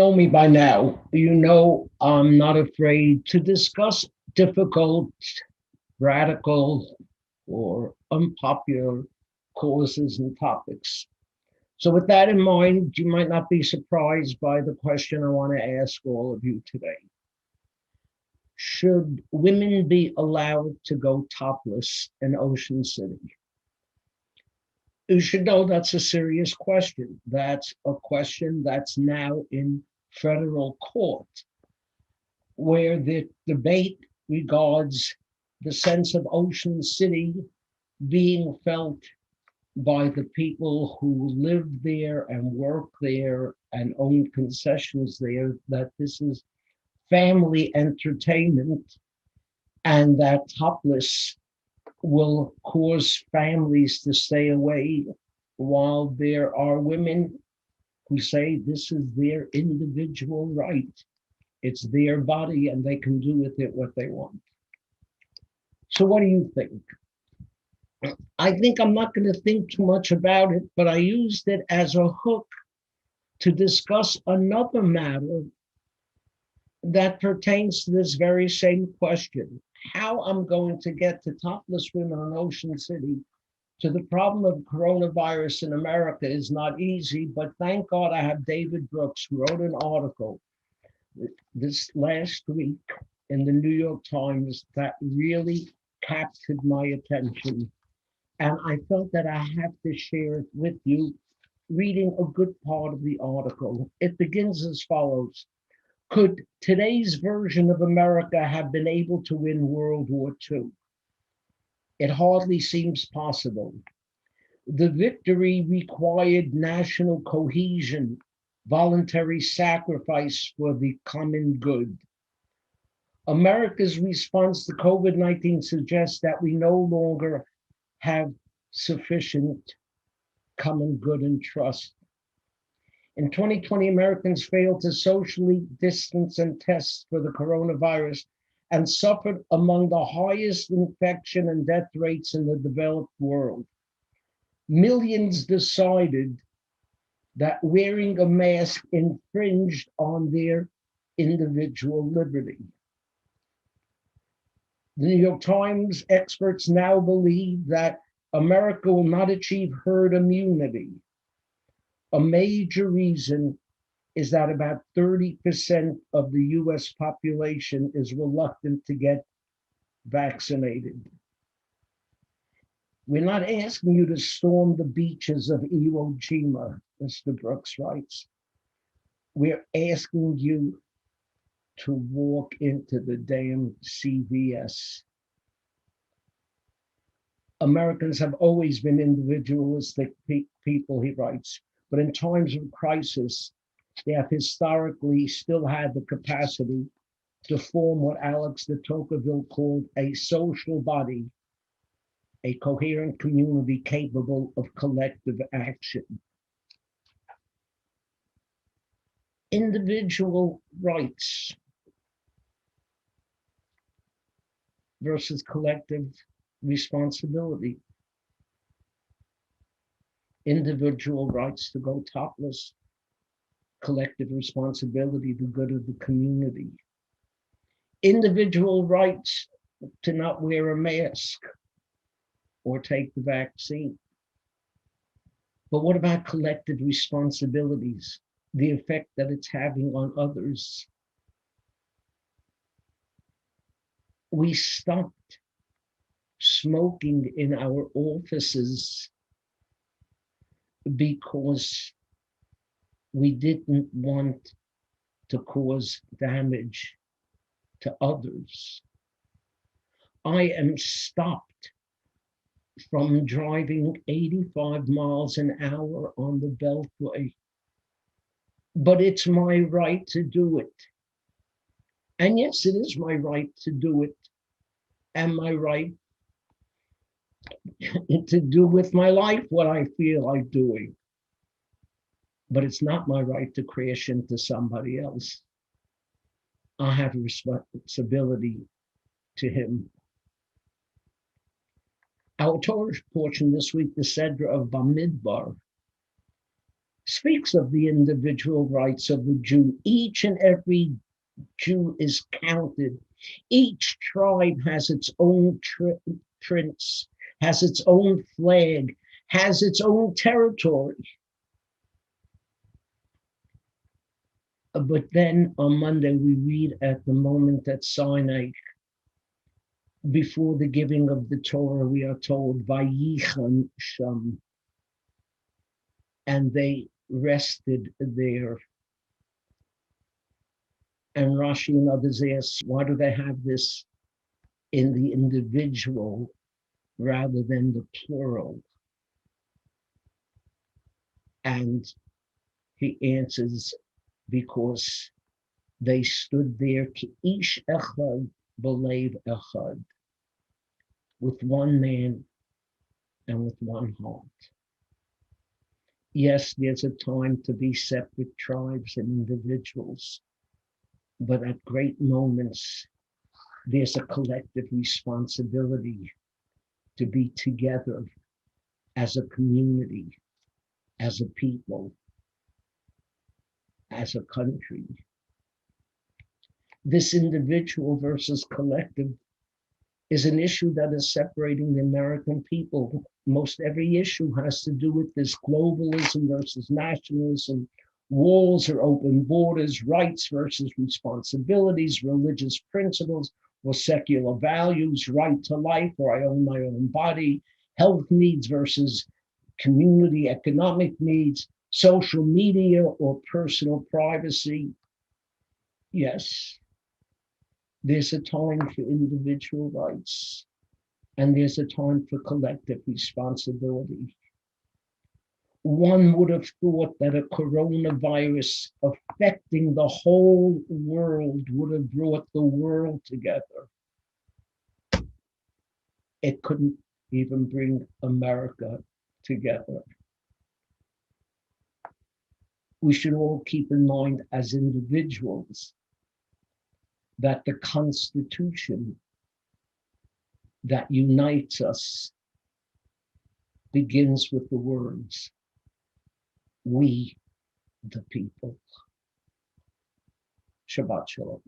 know me by now. You know I'm not afraid to discuss difficult, radical, or unpopular causes and topics. So, with that in mind, you might not be surprised by the question I want to ask all of you today. Should women be allowed to go topless in Ocean City? You should know that's a serious question. That's a question that's now in federal court, where the debate regards the sense of Ocean City being felt by the people who live there and work there and own concessions there, that this is family entertainment and that topless will cause families to stay away, while there are women who say this is their individual right. It's their body and they can do with it what they want. So, what do you think? I think I'm not going to think too much about it, but I used it as a hook to discuss another matter that pertains to this very same question. How I'm going to get to topless women in Ocean City to the problem of coronavirus in America is not easy, but thank God I have David Brooks, who wrote an article this last week in the New York Times that really captured my attention. And I felt that I have to share it with you, reading a good part of the article. It begins as follows. Could today's version of America have been able to win World War II? It hardly seems possible. The victory required national cohesion, voluntary sacrifice for the common good. America's response to COVID-19 suggests that we no longer have sufficient common good and trust. In 2020, Americans failed to socially distance and test for the coronavirus and suffered among the highest infection and death rates in the developed world. Millions decided that wearing a mask infringed on their individual liberty. The New York Times experts now believe that America will not achieve herd immunity. A major reason is that about 30% of the US population is reluctant to get vaccinated. We're not asking you to storm the beaches of Iwo Jima, Mr. Brooks writes. We're asking you to walk into the damn CVS. Americans have always been individualistic people, he writes, but in times of crisis, they have historically still had the capacity to form what Alex de Tocqueville called a social body, a coherent community capable of collective action. Individual rights versus collective responsibility. Individual rights to go topless, collective responsibility, the good of the community. Individual rights to not wear a mask or take the vaccine. But what about collective responsibilities, the effect that it's having on others? We stopped smoking in our offices because we didn't want to cause damage to others. I am stopped from driving 85 miles an hour on the Beltway, but it's my right to do it. And yes, it is my right to do it, and my right to do with my life what I feel like doing. But it's not my right to crash into somebody else. I have a responsibility to him. Our Torah portion this week, the Sedra of Bamidbar, speaks of the individual rights of the Jew. Each and every Jew is counted. Each tribe has its own prince, has its own flag, has its own territory. But then on Monday, we read at the moment at Sinai, before the giving of the Torah, we are told, Vayichan Sham, and they rested there. And Rashi and others ask, why do they have this in the individual rather than the plural? And he answers, because they stood there, Ish Echad Belev Echad, with one man and with one heart. Yes, there's a time to be separate tribes and individuals, but at great moments, there's a collective responsibility to be together as a community, as a people, as a country. This individual versus collective is an issue that is separating the American people. Most every issue has to do with this globalism versus nationalism, walls or open borders, rights versus responsibilities, religious principles or secular values, right to life, or I own my own body, health needs versus community economic needs, social media or personal privacy. Yes, there's a time for individual rights, and there's a time for collective responsibility. One would have thought that a coronavirus affecting the whole world would have brought the world together. It couldn't even bring America together. We should all keep in mind as individuals that the Constitution that unites us begins with the words, we the people. Shabbat Shalom.